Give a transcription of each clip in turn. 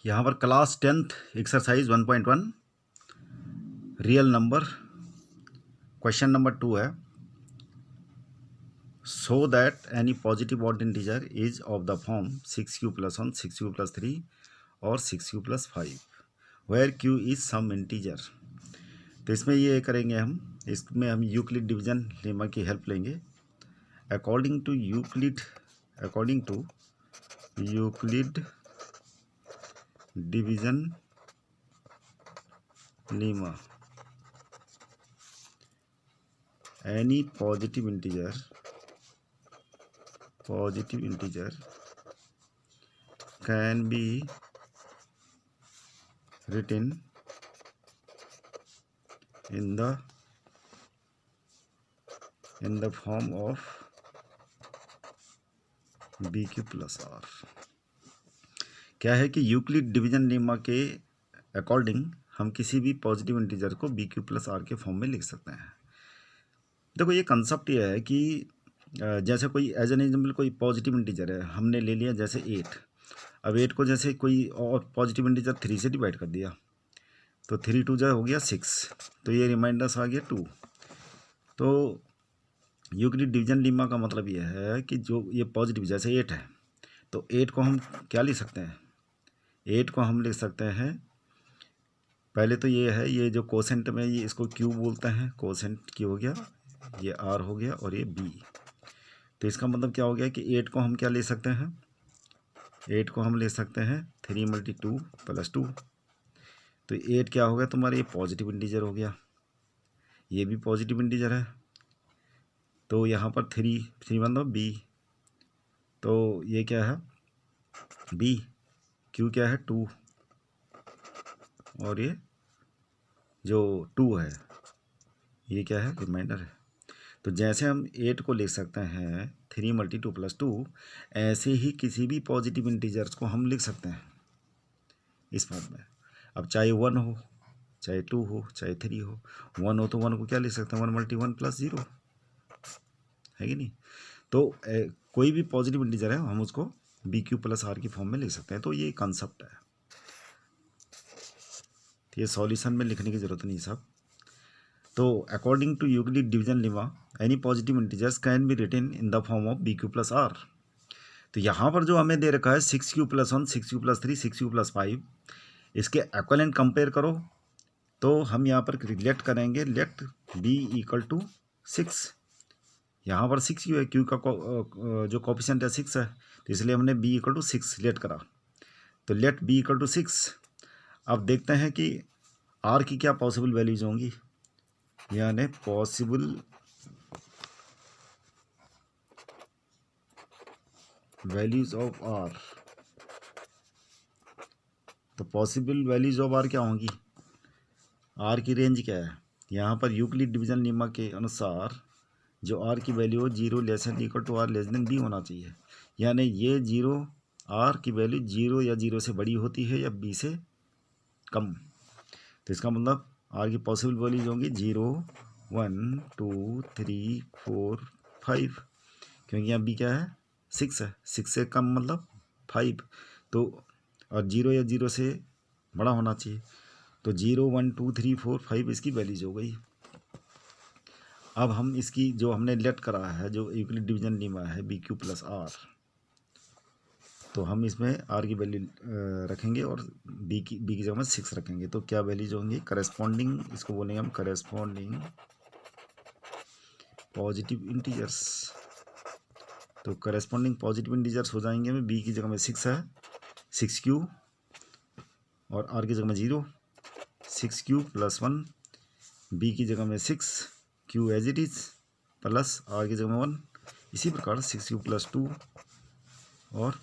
यहाँ पर class 10th exercise 1.1 real number question number 2 है। So that any positive odd integer is of the form 6q+1 6q+3 और 6q+5 where q is some integer. तो इसमें ये करेंगे इसमें हम यूक्लिड डिवीजन लेमा की हेल्प लेंगे। According to Euclid division lemma any positive integer can be written in the form of bq+r। क्या है कि यूक्लिड डिवीजन लेमा के अकॉर्डिंग हम किसी भी पॉजिटिव इंटीजर को bq+r के फॉर्म में लिख सकते हैं। देखो ये कंसेप्ट ये है कि जैसे कोई एज एन एग्जाम्पल कोई पॉजिटिव इंटीजर है, हमने ले लिया जैसे 8। अब 8 को जैसे कोई और पॉजिटिव इंटीजर 3 से डिवाइड कर दिया तो 3 2 जो हो गया 6, तो ये रिमाइंडर्स आ गया 2। तो यूक्लिड डिवीजन लेमा का मतलब ये है कि जो ये पॉजिटिव जैसे 8 है तो 8 को हम क्या लिख सकते हैं, 8 को हम लिख सकते हैं पहले तो ये है, ये जो कोसेंट में ये इसको क्यू बोलते हैं, कोसेंट क्यू हो गया, ये आर हो गया और ये बी। तो इसका मतलब क्या हो गया कि 8 को हम क्या ले सकते हैं, 8 को हम ले सकते हैं 3 × 2 + 2। तो 8 क्या हो गया तुम्हारा, ये पॉजिटिव इंटीजर हो गया, ये भी पॉजिटिव इंटीजर है। तो यहाँ पर 3 मतलब बी, तो ये क्या है बी, क्यू क्या है 2 और ये जो 2 है ये क्या है रिमाइंडर है। तो जैसे हम 8 को लिख सकते हैं 3 × 2 + 2, ऐसे ही किसी भी पॉजिटिव इंटीजर्स को हम लिख सकते हैं इस फॉर्म में। अब चाहे 1 हो, चाहे 2 हो, चाहे 3 हो। 1 हो तो 1 को क्या लिख सकते हैं 1 × 1 + 0, है कि नहीं। तो कोई भी पॉजिटिव इंटीजर है हम उसको bq+r की फॉर्म में लिख सकते हैं। तो ये कंसेप्ट है, तो ये सॉल्यूशन में लिखने की ज़रूरत नहीं सब। तो according to Euclid division lemma any positive integers can be written in the form of bq+r। तो यहाँ पर जो हमें दे रखा है 6q+1 6q+3 6q+5, इसके इक्विवेलेंट कंपेयर करो तो हम यहाँ पर रिलेट करेंगे, लेट b = 6। यहाँ पर 6 क्यू है, क्यू का जो कोफिशिएंट है 6 है, तो इसलिए हमने b = 6 लेट करा। तो लेट b = 6। अब देखते हैं कि r की क्या पॉसिबल वैल्यूज होंगी, यानी पॉसिबल वैल्यूज ऑफ r। तो पॉसिबल वैल्यूज ऑफ r क्या होंगी, r की रेंज क्या है। यहाँ पर यूक्लिड डिवीजन लेमा के अनुसार जो r की वैल्यू हो 0 <= r b होना चाहिए, यानी ये 0 r की वैल्यू 0 या 0 से बड़ी होती है या b से कम। तो इसका मतलब r की पॉसिबल वैल्यूज होंगी 0 1 2 3 4 5, क्योंकि यहाँ b क्या है 6 है, 6 से कम मतलब 5। तो और 0 या 0 से बड़ा होना चाहिए, तो 0 1 2 3 4 5 इसकी वैल्यूज हो गई। अब हम इसकी जो हमने लेट करा है जो यूक्लिड डिवीजन लेमा है bq+r, तो हम इसमें r की वैल्यू रखेंगे और b की जगह में 6 रखेंगे। तो क्या वैल्यूज होंगी, करस्पॉन्डिंग, इसको बोलेंगे हम करस्पॉन्डिंग पॉजिटिव इंटीजर्स। तो करस्पॉन्डिंग पॉजिटिव इंटीजर्स हो जाएंगे हमें, b की जगह में 6 है 6q और r की जगह में 0, 6q+1, b की जगह में 6, q as it is plus r की जगह में 1। इसी प्रकार 6q+2 और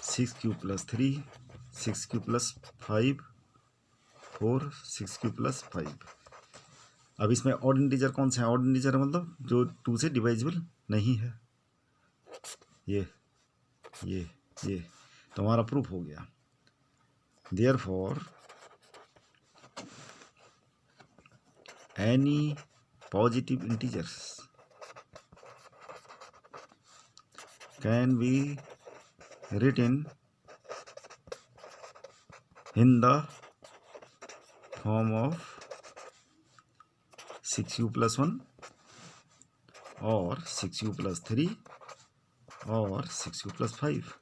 6q+3 6q+5 4 6q+5। अब इसमें ऑड इंटीजर कौन सा है, ऑड इंटीजर मतलब जो 2 से डिवाइजिबल नहीं है, ये तो हमारा प्रूफ हो गया। Therefore any positive integers can B written in the form of 6u plus 1 और 6u plus 3 और 6u plus 5।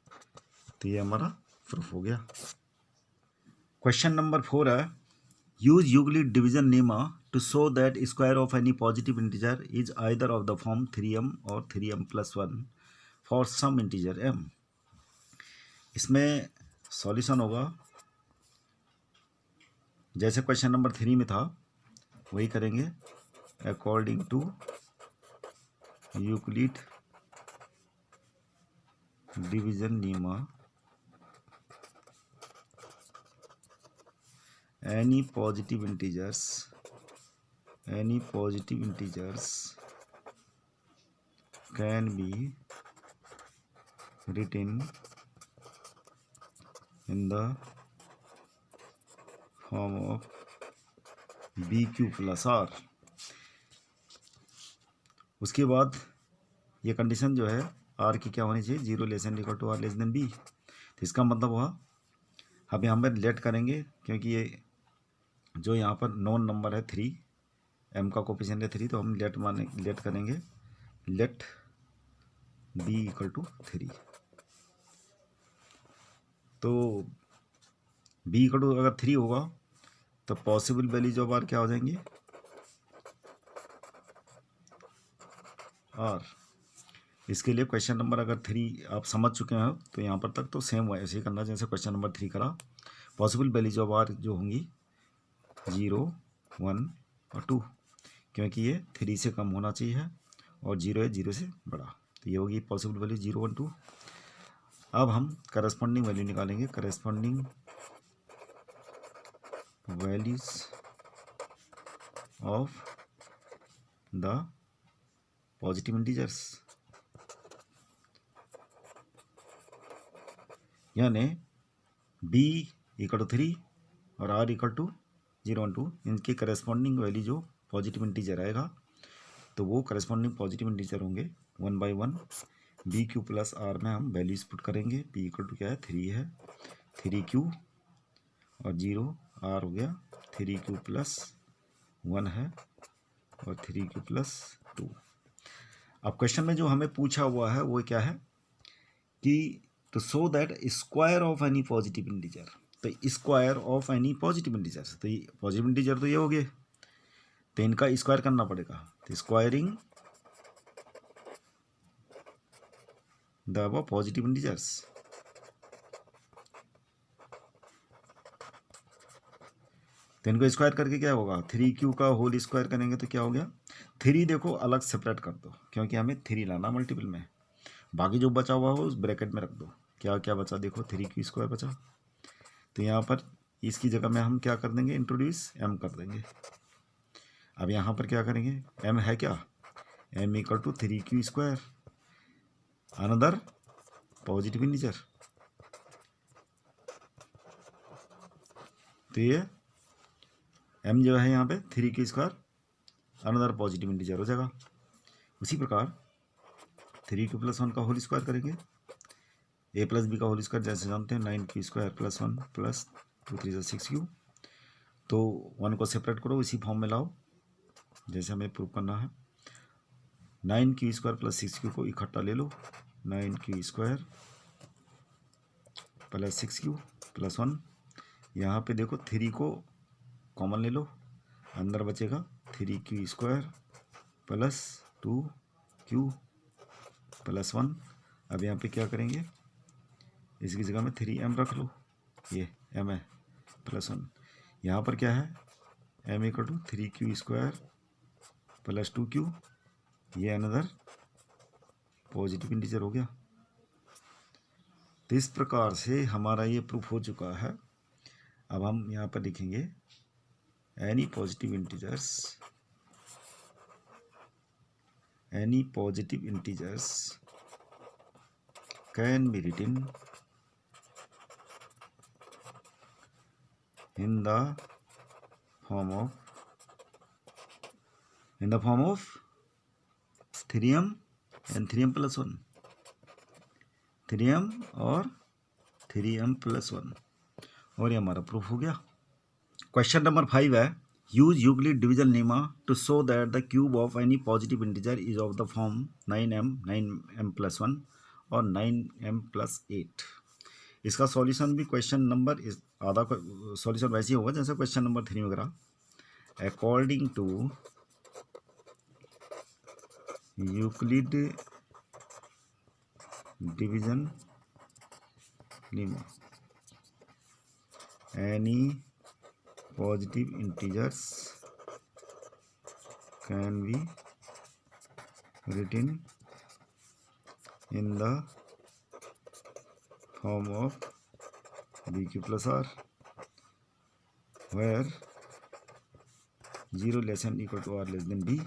तो ये हमारा प्रूफ हो गया। क्वेश्चन नंबर 4 है, use Euclid division lemma to show that square of any positive integer is either of the form 3m और 3m plus 1 for some integer m। इसमें solution होगा जैसे क्वेश्चन नंबर 3 में था वही करेंगे, according to Euclid division lemma any positive integers can be written in the form of bq plus r। उसके बाद ये कंडीशन जो है r की क्या होनी चाहिए, 0 less and equal to r less than b। तो इसका मतलब हुआ अब यहाँ पर लेट करेंगे, क्योंकि ये जो यहाँ पर नॉन नंबर है 3, m का कोफिशिएंट है 3, तो हम लेट करेंगे लेट b इक्वल टू 3। तो b इक्वल टू अगर 3 होगा तो पॉसिबल वैल्यूज ऑफ r क्या हो जाएंगी, r। इसके लिए क्वेश्चन नंबर अगर 3 आप समझ चुके हैं तो यहाँ पर तक तो सेम ऐसे ही करना जैसे क्वेश्चन नंबर 3 करा। पॉसिबल वैल्यूज ऑफ r जो होंगी 0, 1 और 2, क्योंकि ये 3 से कम होना चाहिए और 0 है 0 से बड़ा, तो ये होगी पॉसिबल वैल्यू 0, 1, 2। अब हम करस्पॉन्डिंग वैल्यू निकालेंगे, corresponding values of the positive integers, यानी b इक्वल टू 3 और r इक्वल टू 0, 1, 2, इनके करस्पॉन्डिंग वैल्यू जो पॉजिटिव इंटीजर आएगा तो वो करस्पॉन्डिंग पॉजिटिव इंटीजर होंगे 1 by 1 B Q plus R में हम वैल्यूज पुट करेंगे। पी इक्वल टू क्या है, 3 है, 3q और 0 आर हो गया, 3q प्लस 1 है और 3q प्लस 2। अब क्वेश्चन में जो हमें पूछा हुआ है वो क्या है कि तो show that square of any positive integer, तो square of any positive integer, तो ये पॉजिटिव इंटीजर तो ये हो गए, तो इनका स्क्वायर करना पड़ेगा। तो स्क्वायरिंग द पॉजिटिव इंटीजर्स, तो इनको स्क्वायर करके क्या होगा, 3q का होल स्क्वायर करेंगे तो क्या हो गया, 3 देखो अलग सेपरेट कर दो क्योंकि हमें 3 लाना मल्टीपल में, बाकी जो बचा हुआ हो उस ब्रैकेट में रख दो। क्या क्या बचा, देखो 3q स्क्वायर बचा, तो यहाँ पर इसकी जगह में हम क्या कर देंगे, इंट्रोड्यूस m कर देंगे। अब यहाँ पर क्या करेंगे, m है क्या, m equal to 3q square another positive integer, तो ये m जो है यहाँ पे 3q square another positive integer हो जाएगा। उसी प्रकार 3q प्लस 1 का होल स्क्वायर करेंगे, a प्लस बी का होल स्क्वायर जैसे जानते हैं 9q square plus 1 plus 2 3 6q, तो 1 को सेपरेट करो इसी फॉर्म में लाओ जैसे हमें प्रूव करना है। 9q स्क्वायर प्लस 6q को इकट्ठा ले लो, 9q square plus 6q plus 1, यहाँ पे देखो 3 को कॉमन ले लो, अंदर बचेगा 3q square plus 2q plus 1। अब यहाँ पे क्या करेंगे, इसकी जगह में 3m रख लो, ये m है प्लस 1, यहाँ पर क्या है m equal to 3q square plus 2q, ये अनदर पॉजिटिव इंटीजर हो गया। तो इस प्रकार से हमारा ये प्रूफ हो चुका है। अब हम यहाँ पर लिखेंगे any positive integers can be written in the form of 3m and 3m plus 1, 3m और 3m plus 1 और ये हमारा प्रूफ हो गया। क्वेश्चन नंबर 5 है, use Euclid division lemma to show that the cube of any positive integer is of the form 9m+1 और 9m+8। इसका solution भी क्वेश्चन नंबर आधा सॉल्यूशन वैसे ही होगा जैसे क्वेश्चन नंबर 3 वगैरह। According to Euclid division lemma any positive integers can be written in the form of bq plus r where 0 less than equal to r less than b।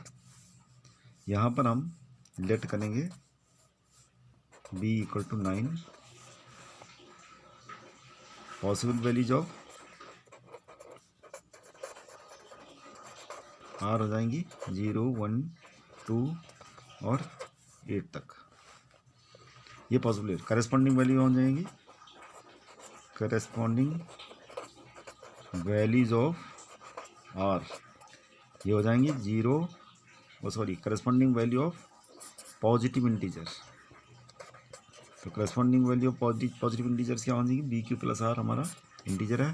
यहाँ पर हम let करेंगे b equal to 9, possible values of R हो जाएंगी 0, 1, 2 और 8 तक, ये possible है। करेस्पॉन्डिंग वैल्यू हो जाएंगी, करेस्पॉन्डिंग वैल्यूज ऑफ आर ये हो जाएंगी 0, corresponding value of positive integer. तो corresponding value of positive integers क्या हो जाएंगी, बी क्यू प्लस आर हमारा इंटीजर है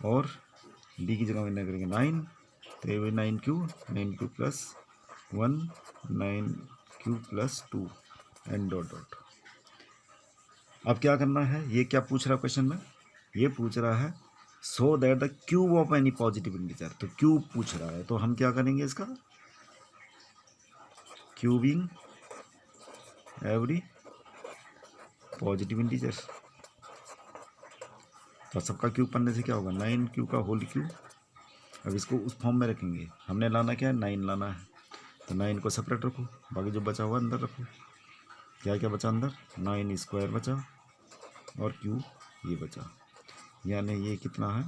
और बी की जगह में करेंगे 9, तो ये 9q plus 1, 9q plus 2 and dot dot. अब क्या करना है, ये क्या पूछ रहा है क्वेश्चन में, ये पूछ रहा है so that the cube of any positive integer. तो क्यूब पूछ रहा है तो हम क्या करेंगे, इसका क्यूबिंग एवरी पॉजिटिव इंटीजर। तो सबका क्यूब करने से क्या होगा, 9q का होल क्यूब। अब इसको उस फॉर्म में रखेंगे, हमने लाना क्या है, 9 लाना है, तो 9 को सेपरेट रखो, बाकी जो बचा हुआ अंदर रखो। क्या क्या बचा अंदर, 9 स्क्वायर बचा और क्यूब ये बचा, यानी ये कितना है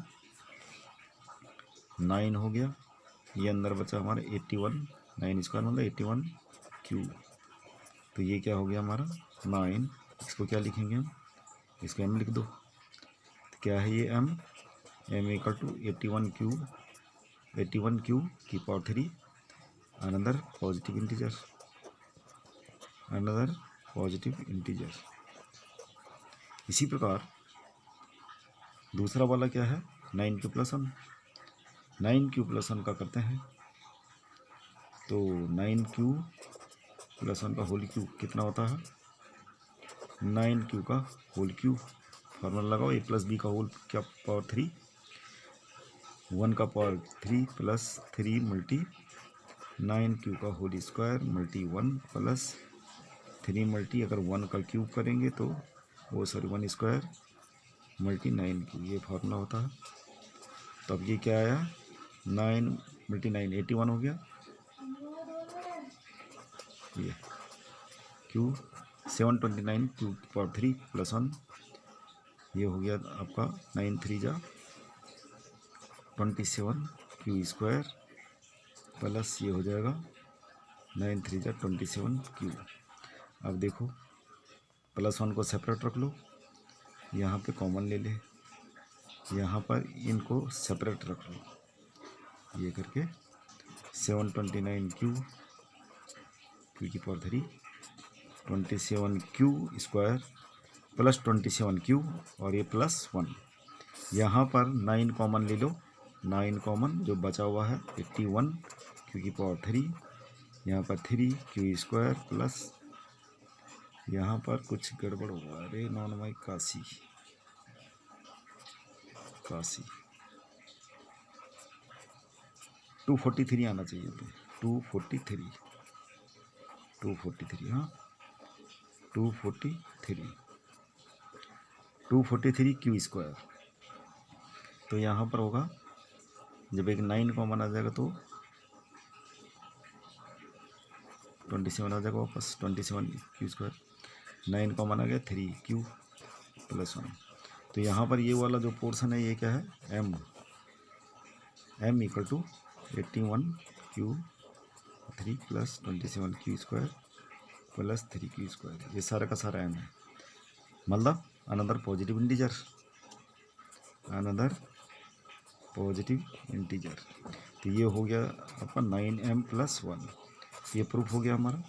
9 हो गया। ये अंदर बचा हमारा 81, 9 स्क्वायर मतलब 81 क्यूब। तो ये क्या हो गया हमारा 9, इसको क्या लिखेंगे हम, इसको m लिख दो। तो क्या है ये m इक्वल टू 81 क्यूब की पावर 3 अनदर पॉजिटिव इंटीजर। इसी प्रकार दूसरा वाला क्या है, 9q प्लस 1। 9q प्लस 1 का करते हैं, तो 9q प्लस 1 का होल क्यूब कितना होता है, 9q का होल क्यूब। फॉर्मूला लगाओ, a प्लस बी का होल क्या पावर 3, 1 का पावर 3 प्लस 3 मल्टी 9q का whole square multi 1 plus 3 multi, अगर 1 का क्यूब करेंगे तो 1 स्क्वायर मल्टी 9q, ये फार्मूला होता है। तो अब ये क्या आया, 9 मल्टी 9 81 हो गया, ये क्यूब 729 क्यूब पावर 3 प्लस 1, ये हो गया आपका 9 3 जा 27 क्यू स्क्वायर प्लस ये हो जाएगा 9 3 जा 27 क्यू। अब देखो प्लस 1 को सेपरेट रख लो, यहाँ पे कॉमन ले ले, यहाँ पर इनको सेपरेट रख लो, ये करके 729 क्यू की power 3 27 Q square plus 27 Q और ये प्लस 1। यहाँ पर 9 कॉमन ले लो, 9 कॉमन जो बचा हुआ है 81 क्यू की पावर 3, यहाँ पर 3 क्यू स्क्वायर प्लस यहाँ पर कुछ गड़बड़ हुआ, अरे नॉन माई काशी 243 आना चाहिए, तो 243 हाँ 243 क्यू स्क्वायर। तो यहाँ पर होगा जब एक 9 कॉमन आ जाएगा तो 27 आ जाएगा वापस, 27 क्यू स्क्वायर, 9 कॉमन आ गया 3 क्यू प्लस 1। तो यहाँ पर ये वाला जो पोर्शन है ये क्या है, m equal to 81 Q 3 plus 27 Q square plus 3 Q square, ये सारा का सारा m है, मतलब another positive integer. Another positive integer. तो ये हो गया आपका 9m+1। ये प्रूफ हो गया हमारा।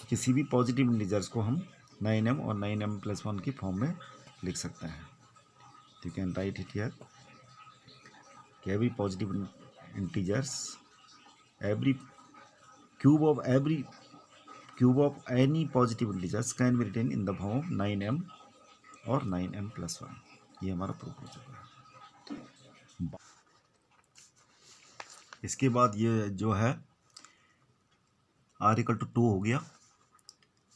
किसी भी पॉजिटिव इंटीजर्स को हम 9m और 9m+1 की फॉर्म में लिख सकते हैं। You can write it here कि every positive integers, every cube of any positive integers can be written in the form of 9m और 9m+1। ये हमारा प्रूफ हो चुका है। इसके बाद ये जो है r=2 हो गया,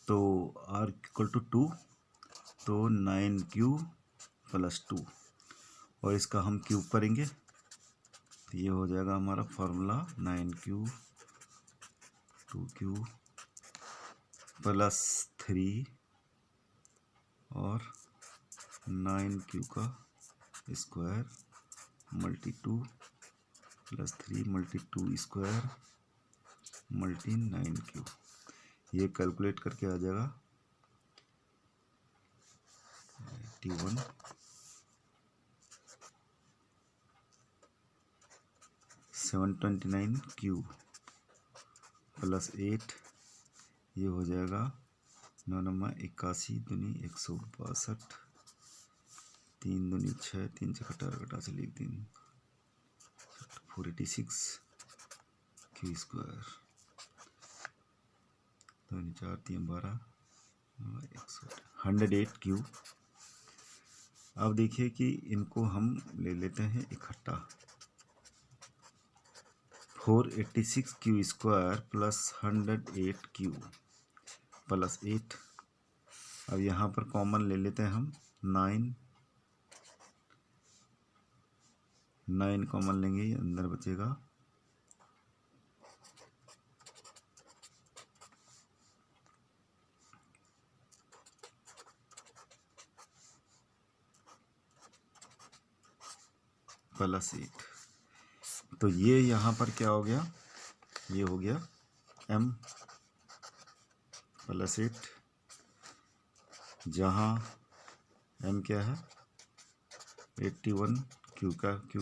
तो r=2 तो 9q + 2 और इसका हम क्यूब करेंगे तो ये हो जाएगा हमारा फॉर्मूला 9q 2q + 3 और 9q का square multi 2 + 3 multi 2 square multi 9q। ये कैलकुलेट करके आ जाएगा 81 729q + 8। ये हो जाएगा 9×81 दूनी 162 3 दूनी 6 3 से घटा से लिख 3 486 q स्क्वायर 2 4 3 12 108 q। अब देखिए कि इनको हम ले लेते हैं इकट्ठा 486 q स्क्वायर + 108 q + 8। अब यहाँ पर कॉमन ले लेते हैं हम 9 कॉमन लेंगे, अंदर बचेगा +8। तो ये यहाँ पर क्या हो गया, ये हो गया m + 8, जहाँ m क्या है 81 q का q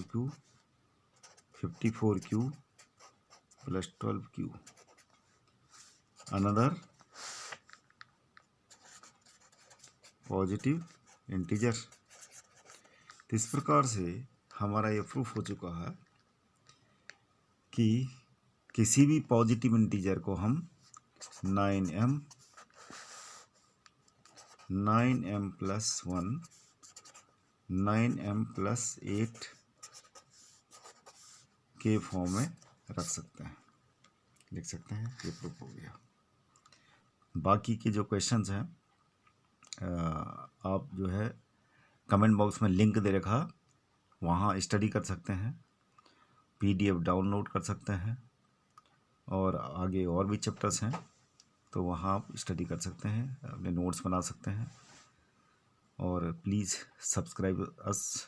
54 q + 12 q another positive integer. तो इस प्रकार से हमारा ये प्रूफ हो चुका है कि किसी भी पॉजिटिव इंटीजर को हम 9m +1 9m + 8 के फॉर्म में रख सकते हैं, लिख सकते हैं। ये प्रूफ हो गया। बाकी के जो क्वेश्चंस हैं आप जो है कमेंट बॉक्स में लिंक दे रखा, वहाँ स्टडी कर सकते हैं, PDF डाउनलोड कर सकते हैं और आगे और भी चैप्टर्स हैं तो वहाँ आप स्टडी कर सकते हैं, अपने नोट्स बना सकते हैं। और प्लीज़ सब्सक्राइब अस